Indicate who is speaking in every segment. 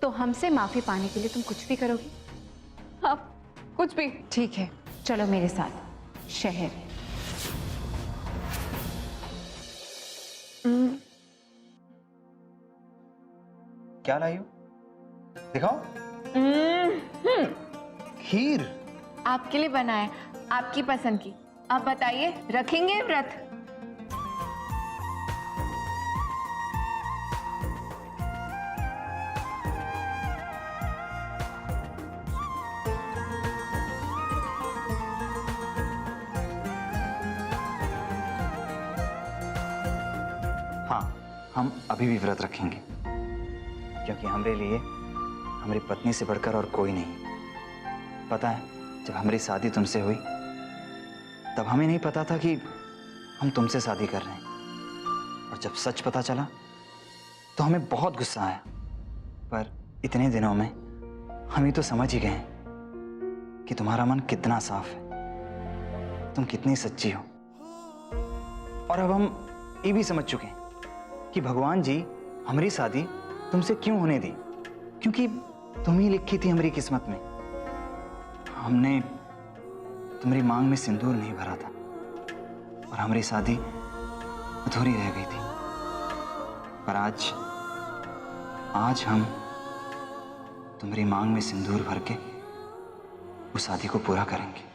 Speaker 1: तो हमसे माफी पाने के लिए तुम कुछ भी करोगी?
Speaker 2: हाँ, कुछ भी।
Speaker 1: ठीक है, चलो मेरे साथ शहर।
Speaker 3: क्या लाई हो? दिखाओ। खीर।
Speaker 2: आपके लिए बना है, आपकी पसंद की। आप बताइए, रखेंगे व्रत?
Speaker 3: हाँ, हम अभी भी व्रत रखेंगे, क्योंकि हमारे लिए हमारी पत्नी से बढ़कर और कोई नहीं। पता है, जब हमारी शादी तुमसे हुई तब हमें नहीं पता था कि हम तुमसे शादी कर रहे हैं, और जब सच पता चला तो हमें बहुत गुस्सा आया। पर इतने दिनों में हम ही तो समझ ही गए कि तुम्हारा मन कितना साफ है, तुम कितनी सच्ची हो। और अब हम ये भी समझ चुके हैं कि भगवान जी हमारी शादी तुमसे क्यों होने दी, क्योंकि तुम ही लिखी थी हमारी किस्मत में। हमने तुम्हारी मांग में सिंदूर नहीं भरा था और हमारी शादी अधूरी रह गई थी। पर आज हम तुम्हारी मांग में सिंदूर भर के उस शादी को पूरा करेंगे।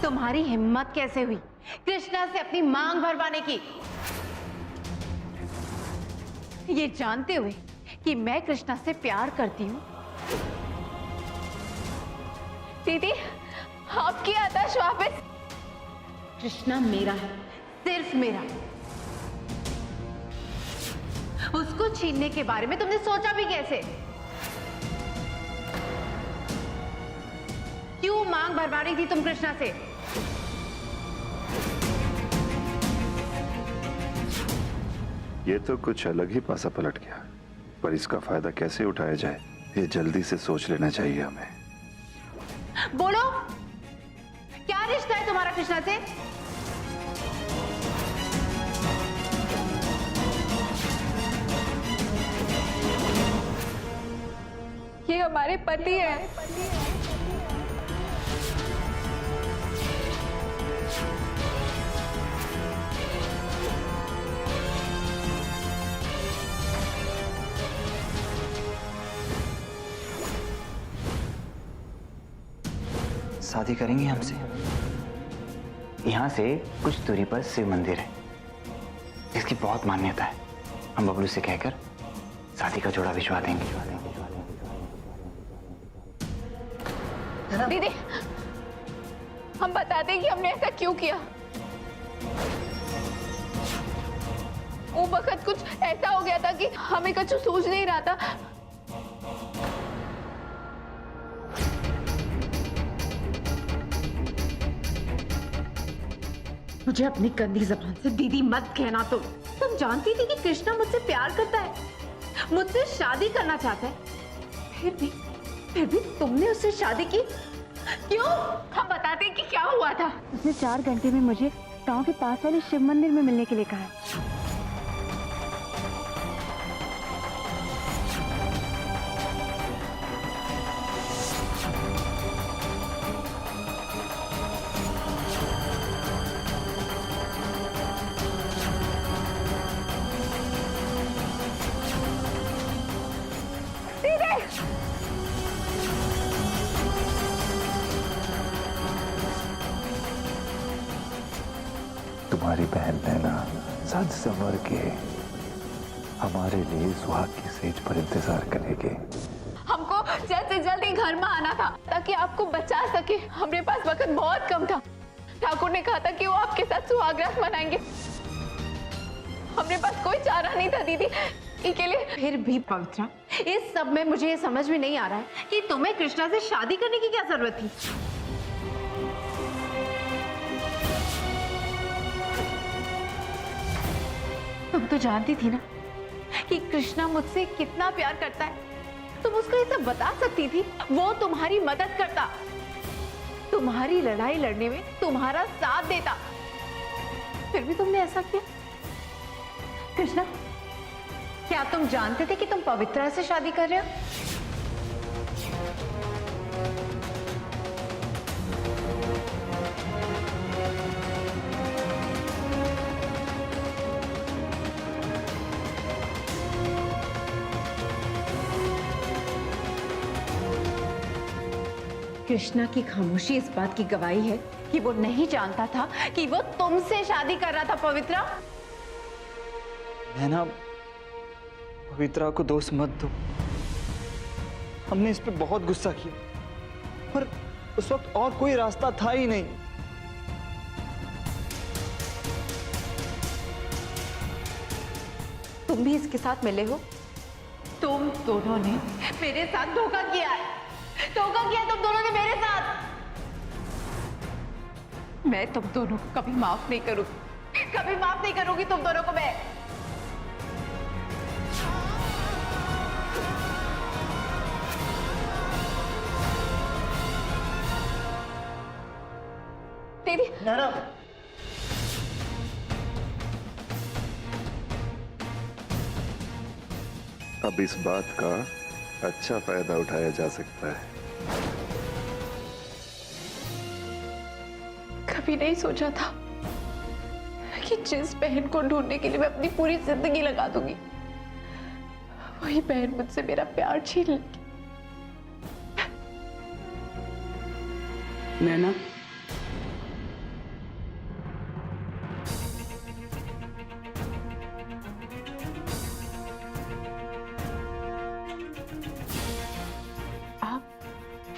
Speaker 1: तुम्हारी हिम्मत कैसे हुई कृष्णा से अपनी मांग भरवाने की, ये जानते हुए कि मैं कृष्णा से प्यार करती हूँ?
Speaker 2: दीदी, आपकी आदर्श वापस।
Speaker 1: कृष्णा मेरा है, सिर्फ मेरा। उसको छीनने के बारे में तुमने सोचा भी कैसे? क्यों मांग भरवा रही थी तुम कृष्णा से?
Speaker 4: ये तो कुछ अलग ही पासा पलट गया, पर इसका फायदा कैसे उठाया जाए ये जल्दी से सोच लेना चाहिए हमें।
Speaker 1: बोलो, क्या रिश्ता है तुम्हारा कृष्णा से?
Speaker 2: ये हमारे पति हैं।
Speaker 3: शादी करेंगे हमसे? यहाँ से कुछ दूरी पर शिव मंदिर है, इसकी बहुत मान्यता है। हम बबलू से कहकर शादी का जोड़ा भिजवा देंगे।
Speaker 2: दीदी, हम बता दें कि हमने ऐसा क्यों किया। वो वक्त कुछ ऐसा हो गया था कि हमें कुछ सूझ नहीं रहा था।
Speaker 1: मुझे अपनी गंदी जबान से दीदी मत कहना। तुम जानती थी कि कृष्णा मुझसे प्यार करता है, मुझसे शादी करना चाहता है, फिर भी तुमने उससे शादी की क्यों? हम बताते हैं कि क्या हुआ था।
Speaker 2: उसने 4 घंटे में मुझे गांव के पास वाले शिव मंदिर में मिलने के लिए कहा है।
Speaker 4: तुम्हारी बहन नैना सज संवर के हमारे लिए सुहाग की सेज पर इंतजार करेगी।
Speaker 2: हमको जल्द से जल्द ही घर में आना था ताकि आपको बचा सके। हमारे पास वक्त बहुत कम था। ठाकुर ने कहा था कि वो आपके साथ सुहागरात मनाएंगे। हमारे पास कोई चारा नहीं था दीदी के लिए।
Speaker 1: फिर भी पवित्रा, इस सब में मुझे ये समझ में नहीं आ रहा है कि तुम्हें कृष्णा से शादी करने की क्या जरूरत थी। तुम तो जानती थी ना कि कृष्णा मुझसे कितना प्यार करता है। तुम उसको ये सब बता सकती थी, वो तुम्हारी मदद करता, तुम्हारी लड़ाई लड़ने में तुम्हारा साथ देता, फिर भी तुमने ऐसा किया। कृष्णा, क्या तुम जानते थे कि तुम पवित्रा से शादी कर रहे हो? कृष्णा की खामोशी इस बात की गवाही है कि वो नहीं जानता था कि वो तुमसे शादी कर रहा था। पवित्रा,
Speaker 3: नैना, पवित्रा को दोष मत दो। हमने इस पे बहुत गुस्सा किया, पर उस वक्त और कोई रास्ता था ही नहीं।
Speaker 1: तुम भी इसके साथ मिले हो। तुम दोनों ने मेरे साथ धोखा किया है। धोखा किया तुम दोनों ने मेरे साथ। मैं तुम दोनों को कभी माफ नहीं करूंगी, कभी माफ नहीं करूंगी तुम दोनों को मैं। दीदी,
Speaker 3: नैना,
Speaker 4: अब इस बात का अच्छा फायदा उठाया जा सकता है।
Speaker 2: कभी नहीं सोचा था कि जिस बहन को ढूंढने के लिए मैं अपनी पूरी जिंदगी लगा दूंगी, वही बहन मुझसे मेरा प्यार छीन लेगी।
Speaker 5: नैना,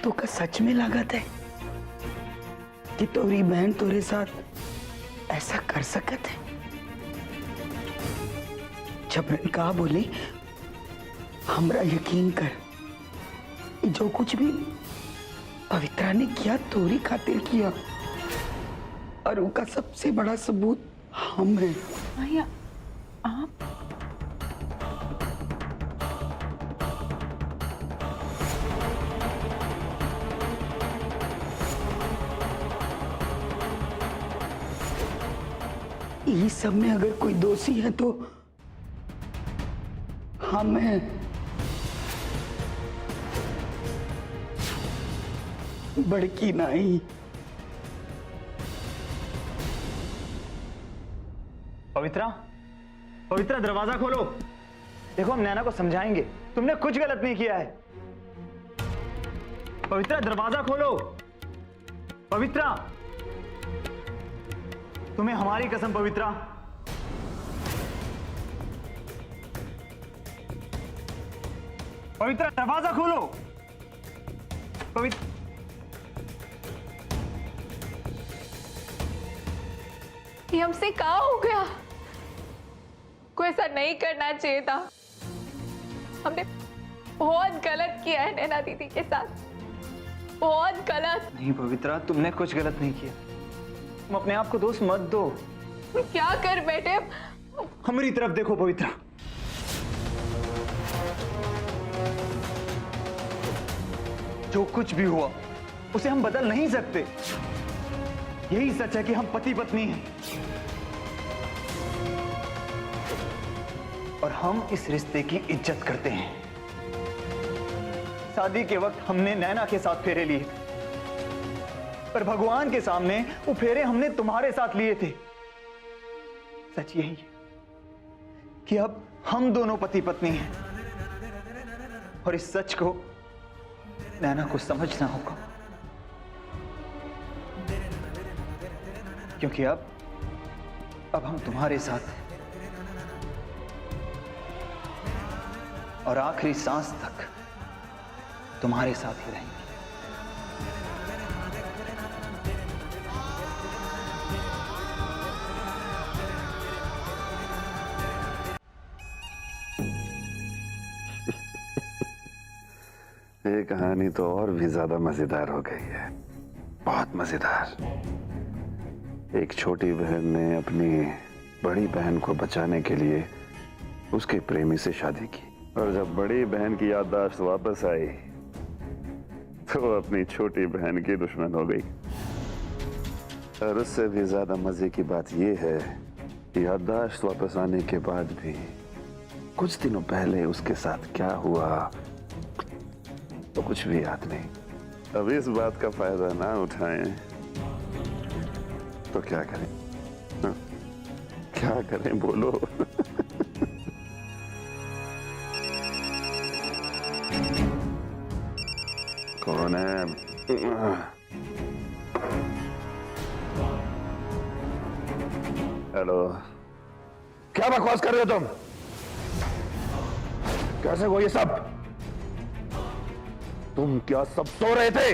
Speaker 5: तो का सच में लागत है कि तोरी बहन तोरे साथ ऐसा कर सकत है? जबरन कहा बोले, हमरा यकीन कर, जो कुछ भी पवित्रा ने किया तोरी खातिर किया, और उनका सबसे बड़ा सबूत हम हैं।
Speaker 2: भैया, आप
Speaker 5: इस सब में अगर कोई दोषी है तो हम हैं। बड़की नहीं।
Speaker 3: पवित्रा, पवित्रा, दरवाजा खोलो। देखो, हम नैना को समझाएंगे, तुमने कुछ गलत नहीं किया है। पवित्रा, दरवाजा खोलो। पवित्रा, तुम्हें हमारी कसम। पवित्रा, पवित्रा, दरवाजा खोलो। पवित्र,
Speaker 2: ये हमसे कहा हो गया। कोई ऐसा नहीं करना चाहिए था। हमने बहुत गलत किया है नैना दीदी के साथ, बहुत गलत।
Speaker 3: नहीं पवित्रा, तुमने कुछ गलत नहीं किया। तुम अपने आप को दोष मत दो।
Speaker 2: क्या कर बैठे?
Speaker 3: हमारी तरफ देखो पवित्रा। जो कुछ भी हुआ उसे हम बदल नहीं सकते। यही सच है कि हम पति पत्नी हैं और हम इस रिश्ते की इज्जत करते हैं। शादी के वक्त हमने नैना के साथ फेरे लिए, पर भगवान के सामने वो फेरे हमने तुम्हारे साथ लिए थे। सच यही है कि अब हम दोनों पति पत्नी हैं और इस सच को नैना को समझना होगा, क्योंकि अब हम तुम्हारे साथ हैं और आखिरी सांस तक तुम्हारे साथ ही रहेंगे।
Speaker 4: ये कहानी तो और भी ज्यादा मजेदार हो गई है, बहुत मजेदार। एक छोटी बहन ने अपनी बड़ी बहन को बचाने के लिए उसके प्रेमी से शादी की, और जब बड़ी बहन की याददाश्त वापस आई तो अपनी छोटी बहन की दुश्मन हो गई। और उससे भी ज्यादा मजे की बात यह है कि याददाश्त वापस आने के बाद भी कुछ दिनों पहले उसके साथ क्या हुआ तो कुछ भी याद नहीं। अब इस बात का फायदा ना उठाएं तो क्या करें? हाँ? क्या करें बोलो? कौन है? हेलो, क्या बकवास कर रहे हो तुम? कैसे हो ये सब? तुम क्या सब सो रहे थे?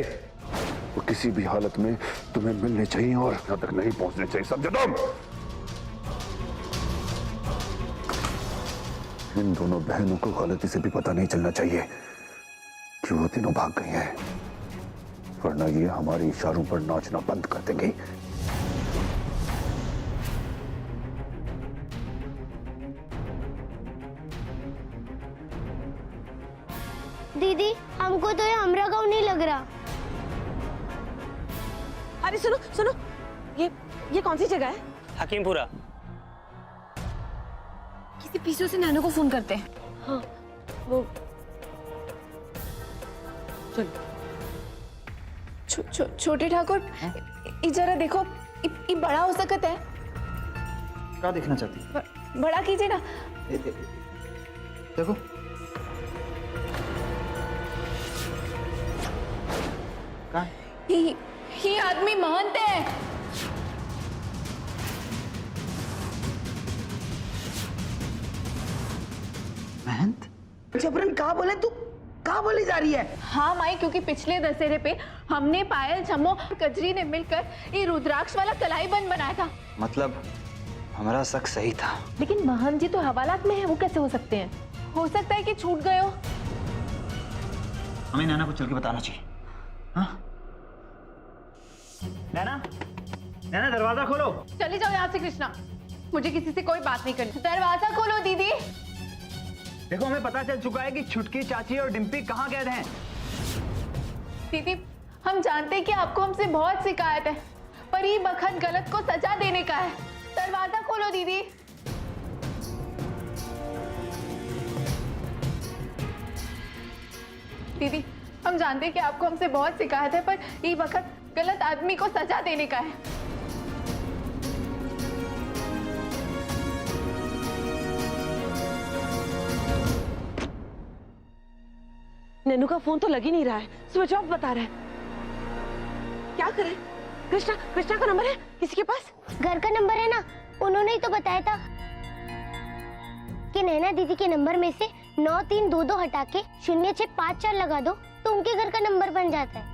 Speaker 4: वो किसी भी हालत में तुम्हें मिलने चाहिए और यहां तक नहीं पहुंचने चाहिए, समझे तुम? इन दोनों बहनों को गलती से भी पता नहीं चलना चाहिए कि वो तीनों भाग गई हैं, वरना ये हमारे इशारों पर नाचना बंद कर देंगी।
Speaker 6: दीदी, हमको तो ये हमरा गाँव नहीं लग रहा।
Speaker 7: अरे सुनो सुनो, ये कौन सी जगह है?
Speaker 8: हकीमपुरा।
Speaker 2: किसी पीछे से नैनो को फोन करते हैं।
Speaker 7: हाँ, वो चल।
Speaker 2: छोटे ठाकुर, जरा देखो, ये बड़ा हो सकता है।
Speaker 3: क्या देखना चाहती?
Speaker 2: बड़ा कीजिए ना।
Speaker 3: देखो, कहाँ?
Speaker 2: ये आदमी महंत है।
Speaker 3: महंत?
Speaker 5: जबरन कहाँ बोले तू? कहाँ बोली जा रही है?
Speaker 2: हाँ माई, क्योंकि पिछले दशहरे पे हमने पायल, छम्मो और कजरी ने मिलकर ये रुद्राक्ष वाला कलाई बंद बनाया था।
Speaker 3: मतलब हमारा शक सही था।
Speaker 1: लेकिन महंत जी तो हवालात में है, वो कैसे हो सकते हैं?
Speaker 2: हो सकता है कि छूट गए हो।
Speaker 3: हमें नैना को चल के बताना चाहिए। हाँ? नैना, नैना दरवाजा खोलो।
Speaker 2: चले जाओ यहाँ से कृष्णा, मुझे किसी से कोई बात नहीं करनी। दरवाजा खोलो दीदी।
Speaker 3: देखो, हमें पता चल चुका है कि छुटकी, चाची और डिम्पी कहाँ कैद हैं।
Speaker 2: दीदी, हम जानते हैं कि आपको हमसे बहुत शिकायत है, पर ये बखत गलत को सजा देने का है। दरवाजा खोलो दीदी। दीदी, हम जानते हैं कि आपको हमसे बहुत शिकायत है, पर ये वक्त गलत आदमी को सजा देने का है।
Speaker 7: नैनू का फोन तो लग ही नहीं रहा है, स्विच ऑफ बता रहा है। क्या करें? कृष्णा का नंबर है किसी के पास?
Speaker 6: घर का नंबर है ना, उन्होंने ही तो बताया था कि नैना दीदी के नंबर में से 9322 हटा के 0654 लगा दो तो उनके घर का नंबर बन जाता है।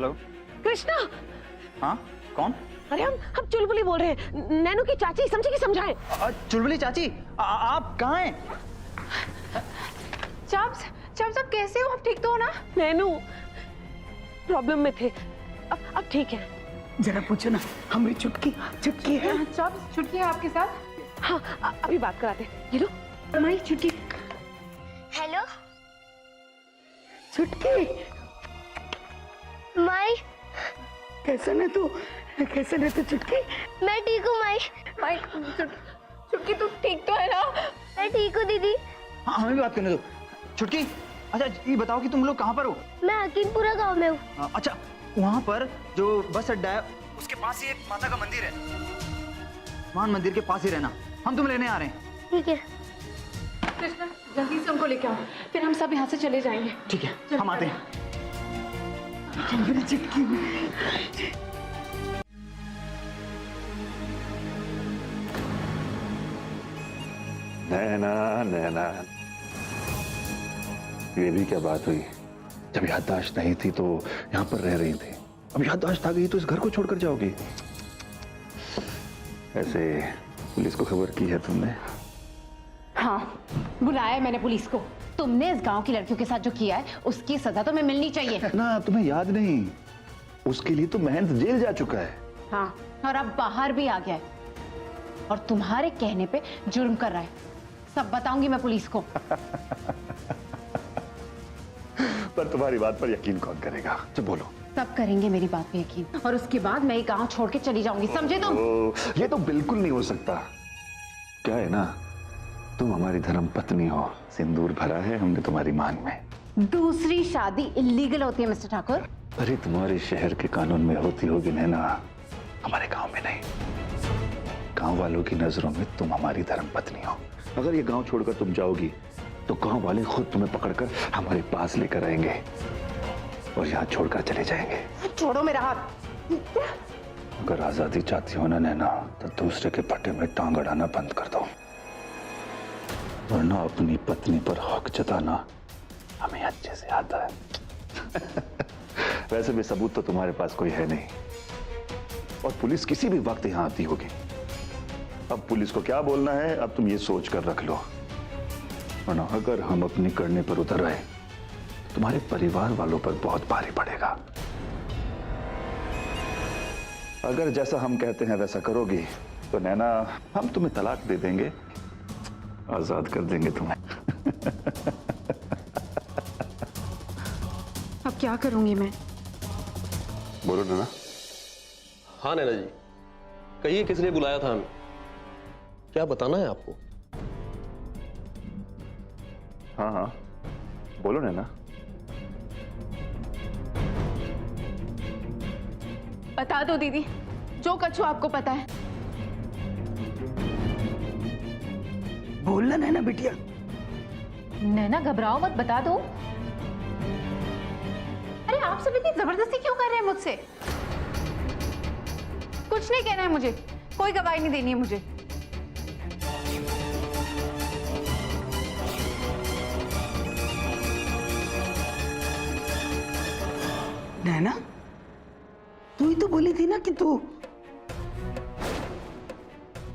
Speaker 3: हेलो।
Speaker 7: कृष्णा,
Speaker 3: हाँ, कौन?
Speaker 7: अरे हम चुलबुली बोल रहे हैं, नैनू की चाची, समझे कि समझाएं?
Speaker 3: चुलबुली चाची, आप कहाँ हैं?
Speaker 2: चाप्स, चाप्स आप कैसे हो? आप ठीक तो हो ना?
Speaker 7: नैनू प्रॉब्लम में थे, अब ठीक है।
Speaker 5: जरा पूछो ना, हमारी चुटकी चुटकी है।
Speaker 2: चाप्स, छुटकी है आपके साथ?
Speaker 7: हाँ, अभी बात कराते हैं। ये लो
Speaker 2: हमारी छुटकी।
Speaker 6: हेलो
Speaker 5: चुटकी,
Speaker 6: माई,
Speaker 5: कैसे ने तू चुटकी?
Speaker 6: मैं ठीक हूँ माई।
Speaker 2: माई, छुटकी तू ठीक तो है ना?
Speaker 6: मैं ठीक हूँ दीदी।
Speaker 3: हाँ, हमें भी बात करने दो। छुटकी, अच्छा ये बताओ कि तुम लोग कहाँ पर हो?
Speaker 6: मैं हकीमपुरा गांव में हूँ।
Speaker 3: अच्छा, वहाँ पर जो बस अड्डा है उसके पास ही एक माता का मंदिर है, वहाँ मंदिर के पास ही रहना, हम तुम लेने आ रहे हैं।
Speaker 6: ठीक है।
Speaker 2: कृष्णा, जल्दी से उनको लेके आओ, फिर हम सब यहाँ से चले जाएंगे।
Speaker 3: ठीक है, हम आते हैं।
Speaker 5: मेरी चुटकी।
Speaker 4: नैना नैना, ये भी क्या बात हुई? जब याददाश्त नहीं थी तो यहाँ पर रह रही थी, अब याददाश्त आ गई तो इस घर को छोड़कर जाओगी? ऐसे पुलिस को खबर की है तुमने?
Speaker 1: हाँ, बुलाया है मैंने पुलिस को। तुमने इस गांव की लड़कियों के साथ जो किया है उसकी सजा तुम्हें मिलनी चाहिए।
Speaker 4: ना, तुम्हें याद नहीं, उसके लिए तो महंत जेल जा चुका है।
Speaker 1: हाँ, और अब बाहर भी आ गया है और तुम्हारे कहने पे जुर्म कर रहा है। सब बताऊंगी मैं पुलिस को।
Speaker 4: पर तुम्हारी बात पर यकीन कौन करेगा? तो बोलो।
Speaker 1: सब करेंगे मेरी बात पे यकीन, और उसके बाद मैं ये गांव छोड़ के चली जाऊंगी, समझे तुम?
Speaker 4: ये तो बिल्कुल नहीं हो सकता। क्या है ना, तुम हमारी धर्म पत्नी हो, सिंदूर भरा है हमने तुम्हारी मांग में।
Speaker 1: दूसरी शादी इलीगल होती है मिस्टर ठाकुर।
Speaker 4: अरे तुम्हारे शहर के कानून में होती होगी नैना, हमारे गांव में नहीं। गांव वालों की नजरों में तुम हमारी धर्म पत्नी हो। अगर ये गांव छोड़कर तुम जाओगी तो गांव वाले खुद तुम्हें पकड़कर हमारे पास लेकर आएंगे और यहाँ छोड़कर चले जाएंगे।
Speaker 1: छोड़ो मेरा हाथ।
Speaker 4: अगर आजादी चाहती हो ना नैना, तो दूसरे के पट्टे में टांग अड़ाना बंद कर दो, वरना अपनी पत्नी पर हक जताना हमें अच्छे से आता है। वैसे भी सबूत तो तुम्हारे पास कोई है नहीं, और पुलिस किसी भी वक्त यहां आती होगी। अब पुलिस को क्या बोलना है, अब तुम ये सोच कर रख लो, वरना अगर हम अपनी करने पर उतर आए तो तुम्हारे परिवार वालों पर बहुत भारी पड़ेगा। अगर जैसा हम कहते हैं वैसा करोगी तो नैना, हम तुम्हें तलाक दे देंगे, आजाद कर देंगे तुम्हें।
Speaker 1: अब क्या करूंगी मैं?
Speaker 4: बोलो नैना।
Speaker 8: हाँ नैना जी, कहिए किसने बुलाया था हमें? क्या बताना है आपको?
Speaker 4: हाँ हाँ, बोलो नैना।
Speaker 2: बता दो दीदी, जो कछु आपको पता है।
Speaker 5: बोलना नैना बिटिया।
Speaker 1: नैना घबराओ मत, बता दो। अरे आप सब इतनी जबरदस्ती क्यों कर रहे हैं मुझसे?
Speaker 2: कुछ नहीं कहना है मुझे, कोई गवाही नहीं देनी है मुझे।
Speaker 5: नैना, तू ही तो बोली थी ना कि तू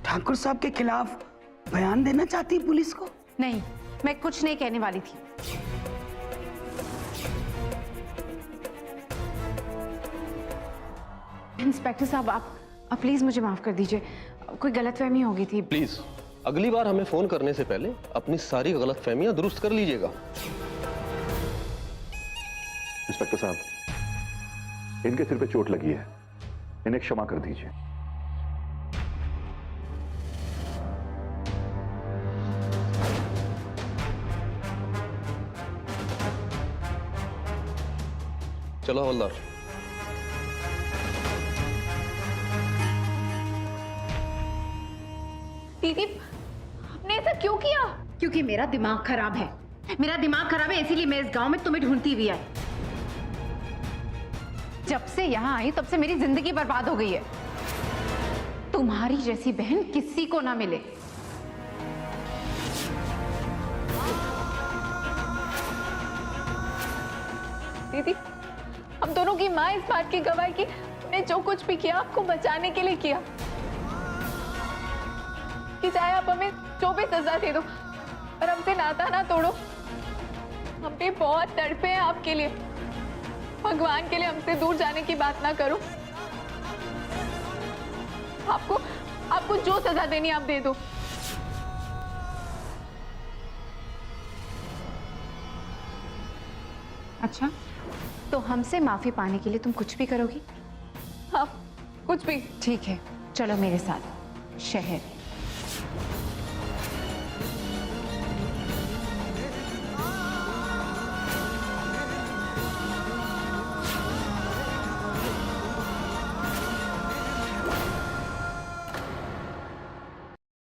Speaker 5: ठाकुर साहब के खिलाफ बयान देना चाहती है पुलिस को।
Speaker 1: नहीं, मैं कुछ नहीं कहने वाली थी। इंस्पेक्टर साहब, आप प्लीज मुझे माफ कर दीजिए, कोई गलतफहमी हो गई थी।
Speaker 8: प्लीज अगली बार हमें फोन करने से पहले अपनी सारी गलतफहमियां दुरुस्त कर लीजिएगा।
Speaker 4: इंस्पेक्टर साहब, इनके सिर पे चोट लगी है, इन्हें क्षमा कर दीजिए।
Speaker 8: चलो हवलदार।
Speaker 2: दीदी, आपने ऐसा क्यों किया?
Speaker 1: क्योंकि मेरा दिमाग खराब है। मेरा दिमाग खराब है, इसीलिए मैं इस गांव में तुम्हें ढूंढती हुई आई। जब से यहाँ आई तब से मेरी जिंदगी बर्बाद हो गई है। तुम्हारी जैसी बहन किसी को ना मिले।
Speaker 2: दीदी, हम दोनों की माँ इस बात की गवाही कि उन्होंने जो कुछ भी किया आपको बचाने के लिए किया, कि चाहे आप हमें जो भी सजा दे दो पर हमसे नाता ना तोड़ो। हम भी बहुत तड़पे हैं आपके लिए, भगवान के लिए हमसे दूर जाने की बात ना करो। आपको जो सजा देनी आप दे दो।
Speaker 1: अच्छा, तो हमसे माफी पाने के लिए तुम कुछ भी करोगी?
Speaker 2: हाँ, कुछ भी।
Speaker 1: ठीक है, चलो मेरे साथ शहर।